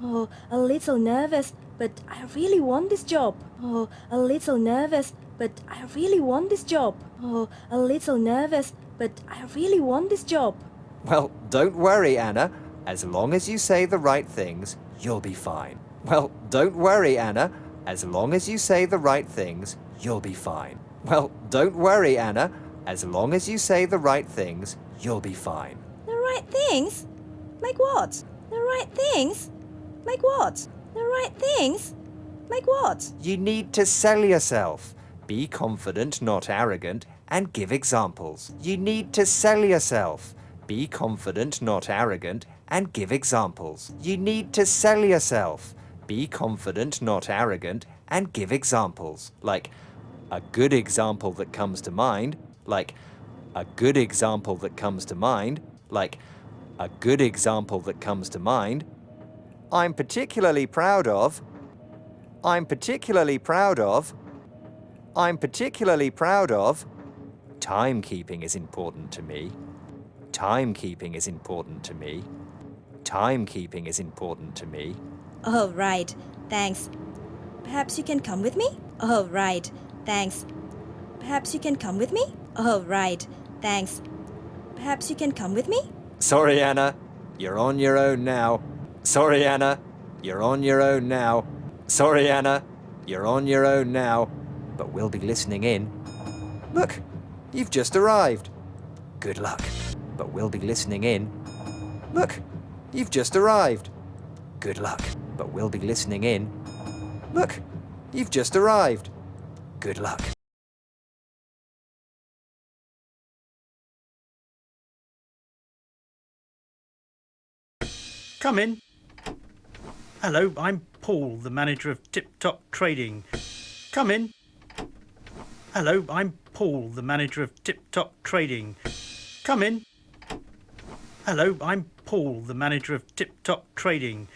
Oh, a little nervous, but I really want this job. Oh, a little nervous, but I really want this job. Oh, a little nervous, but I really want this job. Well, don't worry, Anna. As long as you say the right things, you'll be fine. Well, don't worry, Anna. As long as you say the right things, you'll be fine. Well, don't worry, Anna. As long as you say the right things, you'll be fine. The right things? Like what? The right things? Like what? The right things? Like what? You need to sell yourself. Be confident, not arrogant, and give examples. You need to sell yourself. Be confident, not arrogant, and give examples. You need to sell yourself. Be confident, not arrogant, and give examples. Like a good example that comes to mind, like a good example that comes to mind, like a good example that comes to mind. I'm particularly proud of. I'm particularly proud of. I'm particularly proud of. Timekeeping is important to me. Timekeeping is important to me. Timekeeping is important to me. Oh, right. Thanks. Perhaps you can come with me? Oh, right. Thanks. Perhaps you can come with me? Oh, right. Thanks. Perhaps you can come with me? Sorry, Anna. You're on your own now. Sorry, Anna. You're on your own now. Sorry, Anna. You're on your own now. But we'll be listening in. Look, you've just arrived. Good luck. But we'll be listening in. Look, you've just arrived. Good luck. But we'll be listening in. Look, you've just arrived. Good luck. Come in. Hello, I'm Paul, the manager of Tip Top Trading. Come in. Hello, I'm Paul, the manager of Tip Top Trading. Come in. Hello, I'm Paul, the manager of Tip Top Trading.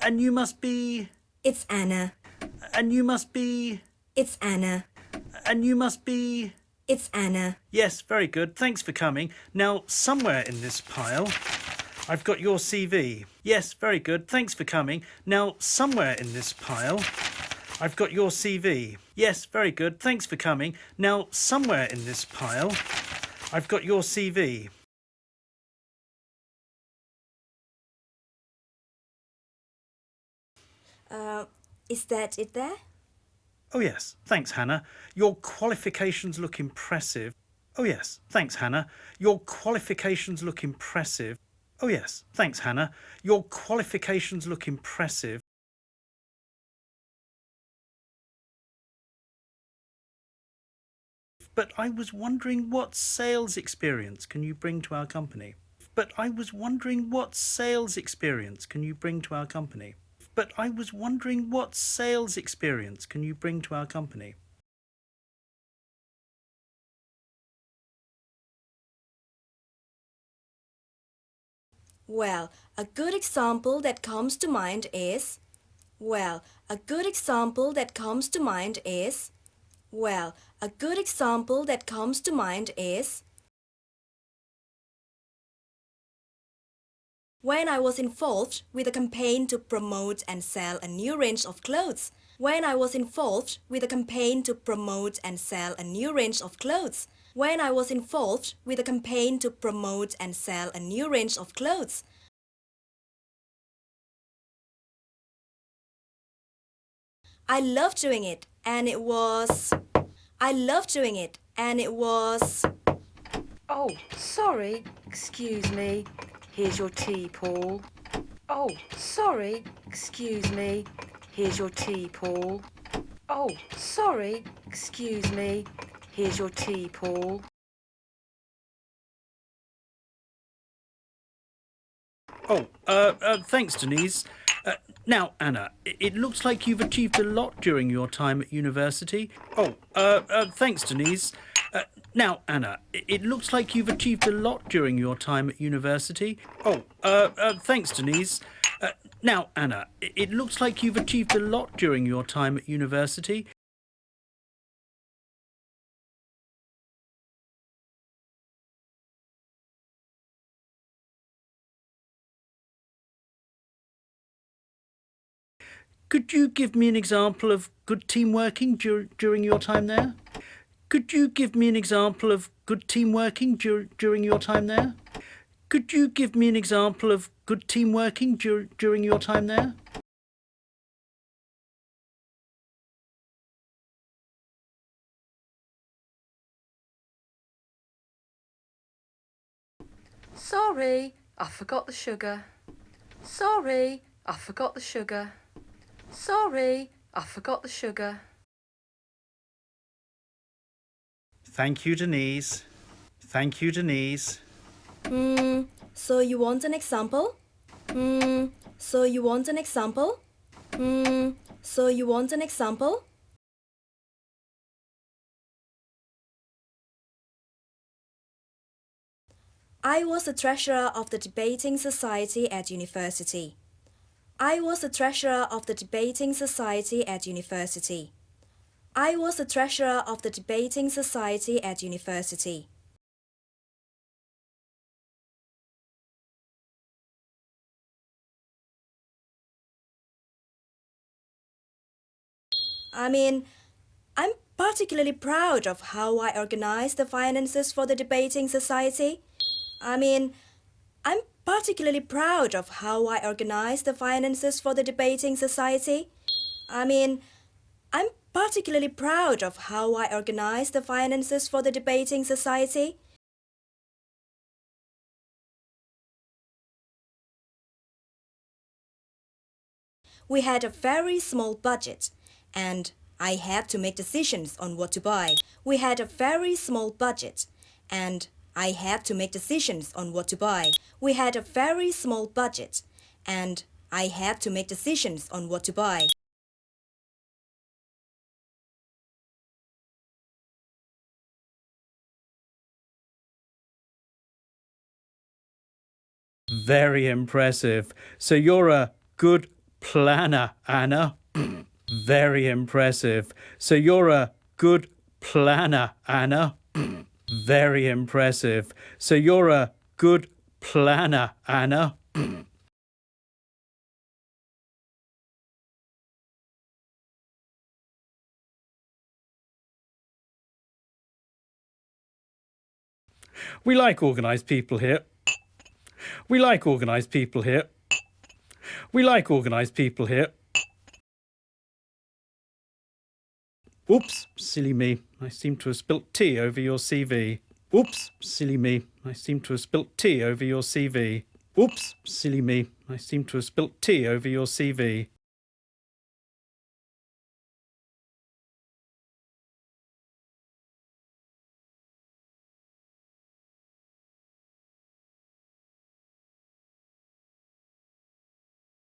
And you must be... It's Anna. And you must be... It's Anna. And you must be... It's Anna. Yes, very good. Thanks for coming. Now, somewhere in this pile, I've got your CV. Yes, very good. Thanks for coming. Now, somewhere in this pile, I've got your CV. Yes, very good. Thanks for coming. Now, somewhere in this pile, I've got your CV. Is that it there? Oh, yes. Thanks, Hannah. Your qualifications look impressive. Oh, yes. Thanks, Hannah. Your qualifications look impressive. Oh, yes. Thanks, Hannah. Your qualifications look impressive. But I was wondering what sales experience can you bring to our company? But I was wondering what sales experience can you bring to our company? But I was wondering what sales experience can you bring to our company? Well, a good example that comes to mind is... Well, a good example that comes to mind is... Well, a good example that comes to mind is... When I was involved with a campaign to promote and sell a new range of clothes. When I was involved with a campaign to promote and sell a new range of clothes. When I was involved with a campaign to promote and sell a new range of clothes. I loved doing it, and it was... I loved doing it, and it was... Oh, sorry. Excuse me. Here's your tea, Paul. Oh, sorry. Excuse me. Here's your tea, Paul. Oh, sorry. Excuse me. Here's your tea, Paul. Oh, thanks, Denise. Now, Anna, it looks like you've achieved a lot during your time at university. Oh, thanks, Denise. Now, Anna, it looks like you've achieved a lot during your time at university. Oh, thanks, Denise. Now, Anna, it looks like you've achieved a lot during your time at university. Could you give me an example of good team working during your time there? Could you give me an example of good team working during your time there? Could you give me an example of good team working during your time there? Sorry, I forgot the sugar. Sorry, I forgot the sugar. Sorry, I forgot the sugar. Thank you, Denise. Thank you, Denise. So you want an example? So you want an example? So you want an example? I was the treasurer of the debating society at university. I was the treasurer of the debating society at university. I was the treasurer of the debating society at university. I'm particularly proud of how I organized the finances for the debating society. I'm particularly proud of how I organized the finances for the debating society. I'm particularly proud of how I organized the finances for the debating society. We had a very small budget, and I had to make decisions on what to buy. We had a very small budget, and I had to make decisions on what to buy. We had a very small budget, and I had to make decisions on what to buy. Very impressive. So you're a good planner, Anna. Very impressive. So you're a good planner, Anna. Very impressive. So you're a good planner, Anna. We like organised people here. We like organised people here. We like organised people here. Oops, silly me. I seem to have spilt tea over your CV. Oops, silly me. I seem to have spilt tea over your CV. Oops, silly me. I seem to have spilt tea over your CV.